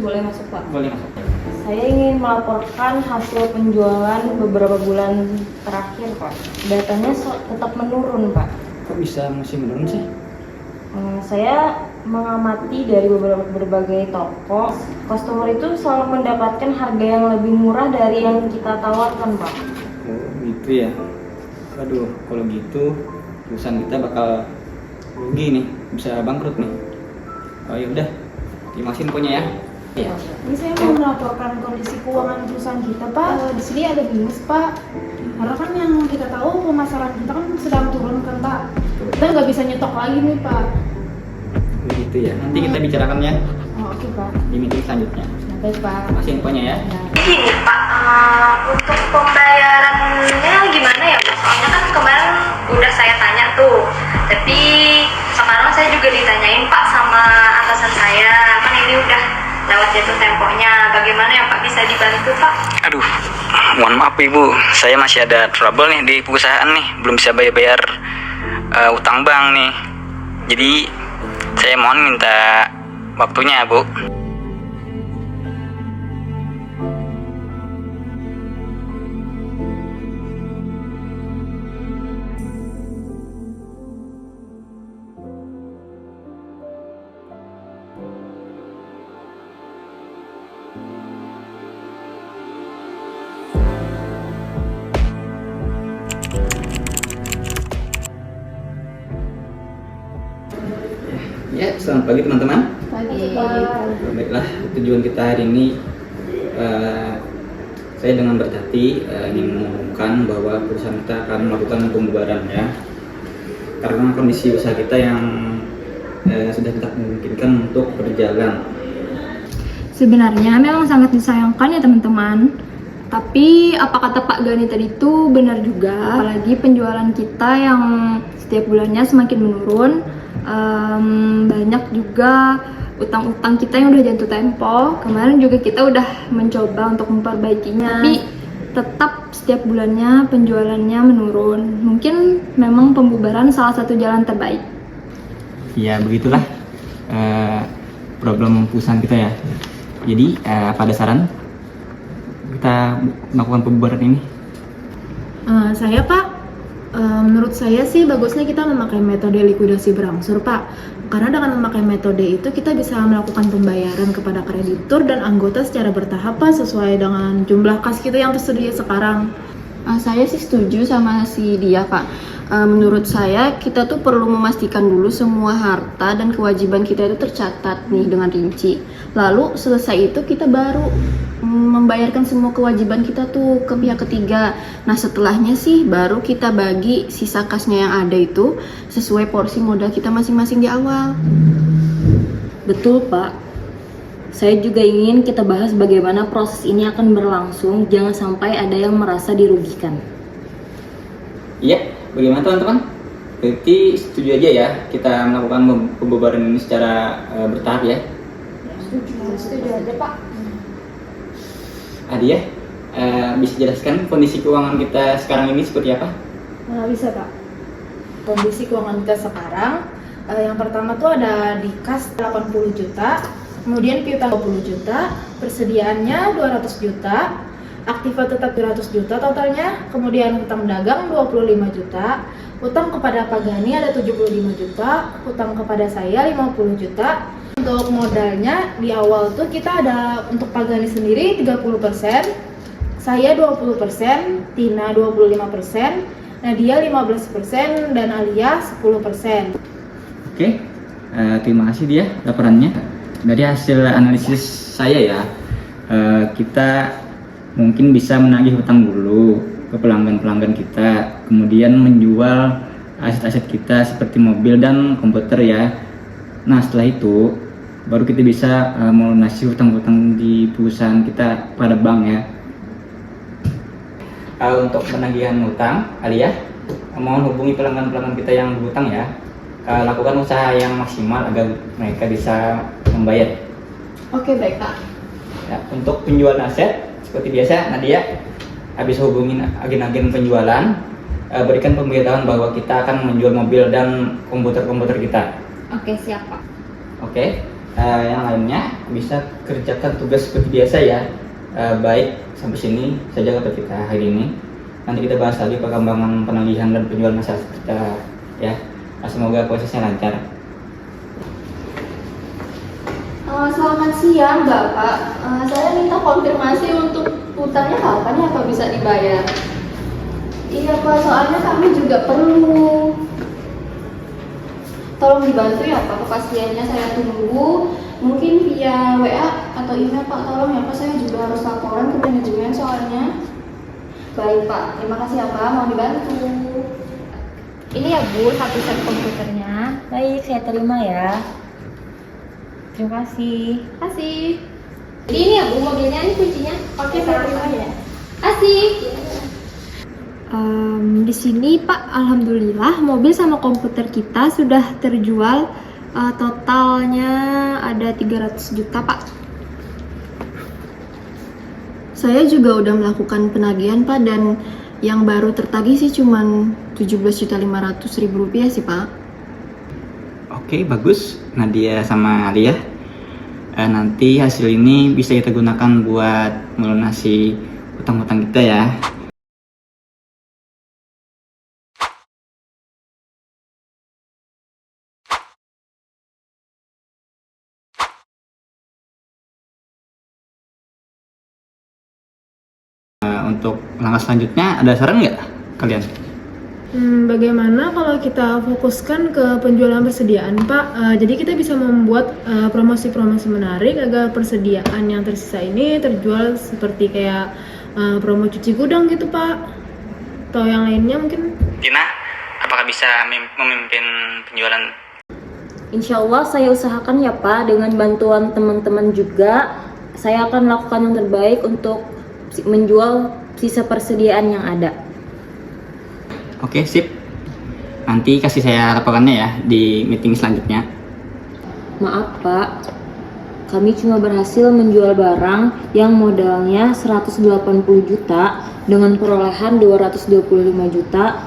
Boleh masuk, Pak? Boleh masuk. Saya ingin melaporkan hasil penjualan beberapa bulan terakhir, Pak. Datanya tetap menurun, Pak. Kok bisa masih menurun sih? Saya mengamati dari berbagai toko, customer itu selalu mendapatkan harga yang lebih murah dari yang kita tawarkan, Pak. Oh gitu ya. Aduh, kalau gitu perusahaan kita bakal rugi nih, bisa bangkrut nih. Oh ya udah, terima kasih infonya ya. Iya. Ini saya mau melaporkan kondisi keuangan perusahaan kita, Pak. Di sini ada minus, Pak. Karena kan yang kita tahu pemasaran kita kan sedang turun kan, Pak. Kita nggak bisa nyetok lagi nih, Pak. Begitu ya. Nanti kita bicarakannya Oh, oke, Pak. di meeting selanjutnya. Baik, Pak. Terima kasih infonya ya. Gini Pak, untuk pembayarannya gimana ya Pak? Soalnya kan kemarin udah saya tanya tuh, tapi sekarang saya juga ditanyain Pak sama atasan saya, kan ini udah lewat jatuh temponya, bagaimana ya Pak, bisa dibantu Pak? Aduh, mohon maaf Ibu, saya masih ada trouble nih di perusahaan nih, belum bisa bayar utang bank nih. Jadi saya mohon minta waktunya Bu. Ya, selamat pagi teman-teman. Pagi, Pak. Baiklah, tujuan kita hari ini saya dengan berhati ingin mengumumkan bahwa perusahaan kita akan melakukan pembubaran ya. Karena kondisi usaha kita yang sudah tidak memungkinkan untuk berjalan. Sebenarnya memang sangat disayangkan ya teman-teman. Tapi apa kata Pak Gani tadi itu benar juga. Apalagi penjualan kita yang setiap bulannya semakin menurun. Banyak juga utang-utang kita yang udah jatuh tempo. Kemarin juga kita udah mencoba untuk memperbaikinya, tapi tetap setiap bulannya penjualannya menurun. Mungkin memang pembubaran salah satu jalan terbaik. Ya begitulah problem perusahaan kita ya. Jadi apa ada saran kita melakukan pembubaran ini? Saya Pak, menurut saya sih bagusnya kita memakai metode likuidasi berangsur Pak. Karena dengan memakai metode itu kita bisa melakukan pembayaran kepada kreditur dan anggota secara bertahap Pak, sesuai dengan jumlah kas kita yang tersedia sekarang. Saya sih setuju sama si dia Kak. Menurut saya kita tuh perlu memastikan dulu semua harta dan kewajiban kita itu tercatat nih dengan rinci. Lalu selesai itu kita baru membayarkan semua kewajiban kita tuh ke pihak ketiga. Nah setelahnya sih baru kita bagi sisa kasnya yang ada itu sesuai porsi modal kita masing-masing di awal. Betul, Pak. Saya juga ingin kita bahas bagaimana proses ini akan berlangsung, jangan sampai ada yang merasa dirugikan. Iya, bagaimana teman-teman? Berarti setuju aja ya kita melakukan pembubaran ini secara bertahap ya? Setuju aja Pak. Adi ya, bisa jelaskan kondisi keuangan kita sekarang ini seperti apa? Bisa Pak. Kondisi keuangan kita sekarang, yang pertama tuh ada di kas 80 juta, kemudian piutang 20 juta, persediaannya 200 juta, aktiva tetap 200 juta totalnya, kemudian hutang dagang 25 juta, hutang kepada Pak Gani ada 75 juta, hutang kepada saya 50 juta. Untuk modalnya di awal tuh kita ada untuk Pak Gani sendiri 30%, saya 20%, Tina 25%, Nadia 15%, dan Alia 10%. Oke, terima kasih dia laporannya. Dari hasil analisis saya ya, kita mungkin bisa menagih hutang dulu ke pelanggan-pelanggan kita, kemudian menjual aset-aset kita seperti mobil dan komputer ya. Nah setelah itu baru kita bisa melunasi hutang-hutang di perusahaan kita pada bank ya. Untuk penagihan hutang, Alia mohon hubungi pelanggan-pelanggan kita yang berhutang ya. Lakukan usaha yang maksimal agar mereka bisa membayar. Oke, baik Kak. Ya, untuk penjualan aset seperti biasa, Nadia habis hubungin agen-agen penjualan, berikan pemberitahuan bahwa kita akan menjual mobil dan komputer-komputer kita. Oke, siap Pak. Oke, Yang lainnya bisa kerjakan tugas seperti biasa ya. Baik, sampai sini saja untuk kita hari ini. Nanti kita bahas lagi perkembangan penagihan dan penjualan aset kita ya. Semoga prosesnya lancar. Selamat siang Bapak, saya minta konfirmasi untuk hutangnya kapan ya Pak bisa dibayar? Iya Pak, soalnya kami juga perlu. Tolong dibantu ya Pak, kepastiannya saya tunggu. Mungkin via WA atau email Pak, tolong ya Pak, saya juga harus laporan ke manajemen soalnya. Baik Pak, terima kasih ya Pak, mau dibantu. Ini ya Bu, satu set komputernya. Baik, saya terima ya. Terima kasih. Kasih. Jadi ini ya Bu, mobilnya ini kuncinya. Oke, saya terima ya. Kasih. Di sini Pak, alhamdulillah mobil sama komputer kita sudah terjual. Totalnya ada 300 juta Pak. Saya juga udah melakukan penagihan Pak, dan yang baru tertagih sih cuman 17.500.000 rupiah sih Pak. Oke, bagus Nadia sama Alia. Nanti hasil ini bisa kita gunakan buat melunasi utang-utang kita ya. Untuk langkah selanjutnya ada saran nggak kalian? Bagaimana kalau kita fokuskan ke penjualan persediaan Pak? Jadi kita bisa membuat promosi-promosi menarik agar persediaan yang tersisa ini terjual seperti kayak promo cuci gudang gitu Pak. Atau yang lainnya mungkin. Tina, apakah bisa memimpin penjualan? Insya Allah saya usahakan ya Pak, dengan bantuan teman-teman juga. Saya akan lakukan yang terbaik untuk menjual sisa persediaan yang ada. Oke, sip. Nanti kasih saya laporannya ya di meeting selanjutnya. Maaf Pak, kami cuma berhasil menjual barang yang modalnya 180 juta dengan perolehan 225 juta.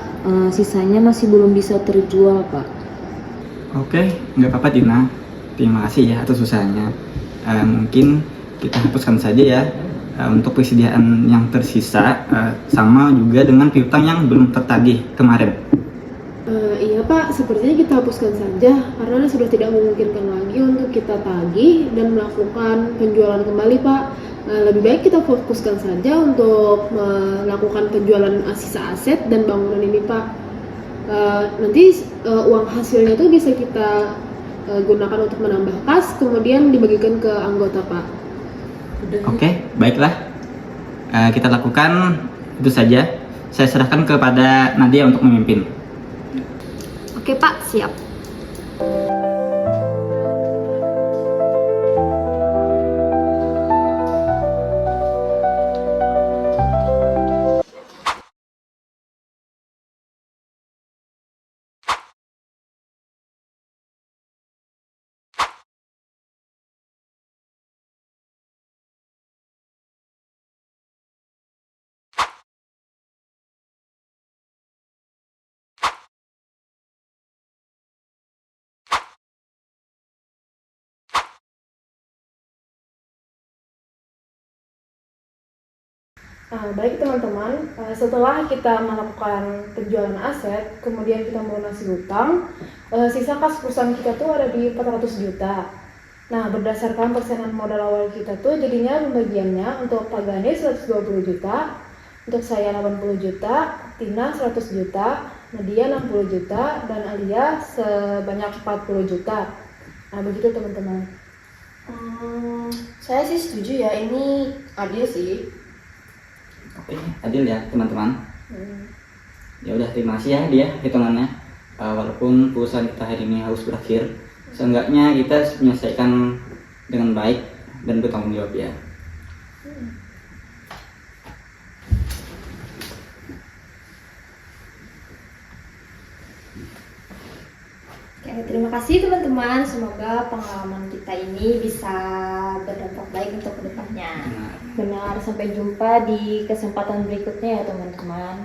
Sisanya masih belum bisa terjual Pak. Oke, nggak apa-apa Tina. Terima kasih ya atas usahanya. Mungkin kita hapuskan saja ya untuk persediaan yang tersisa, sama juga dengan piutang yang belum tertagih kemarin. Iya Pak, sepertinya kita hapuskan saja karena sudah tidak memungkinkan lagi untuk kita tagih dan melakukan penjualan kembali Pak. Lebih baik kita fokuskan saja untuk melakukan penjualan sisa aset dan bangunan ini Pak. Nanti uang hasilnya itu bisa kita gunakan untuk menambah kas, kemudian dibagikan ke anggota Pak. Oke, baiklah. Kita lakukan itu saja. Saya serahkan kepada Nadia untuk memimpin. Oke Pak, siap. Baik teman-teman, setelah kita melakukan penjualan aset, kemudian kita melunasi hutang, sisa kas perusahaan kita tuh ada di 400 juta. Nah, berdasarkan persenan modal awal kita tuh jadinya pembagiannya untuk Pak Gani 120 juta, untuk saya 80 juta, Tina 100 juta, Nadia 60 juta, dan Alia sebanyak 40 juta. Nah, begitu teman-teman. Saya sih setuju ya, ini adil sih. Oke, adil ya teman-teman. Ya udah, terima kasih ya dia hitungannya. Walaupun perusahaan kita hari ini harus berakhir, seenggaknya kita menyelesaikan dengan baik dan bertanggung jawab ya. Oke, terima kasih teman-teman. Semoga pengalaman kita ini bisa berdampak baik untuk kedepannya. Benar, sampai jumpa di kesempatan berikutnya ya teman-teman.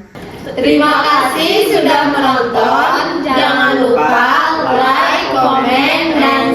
Terima kasih sudah menonton. Jangan lupa like, komen, dan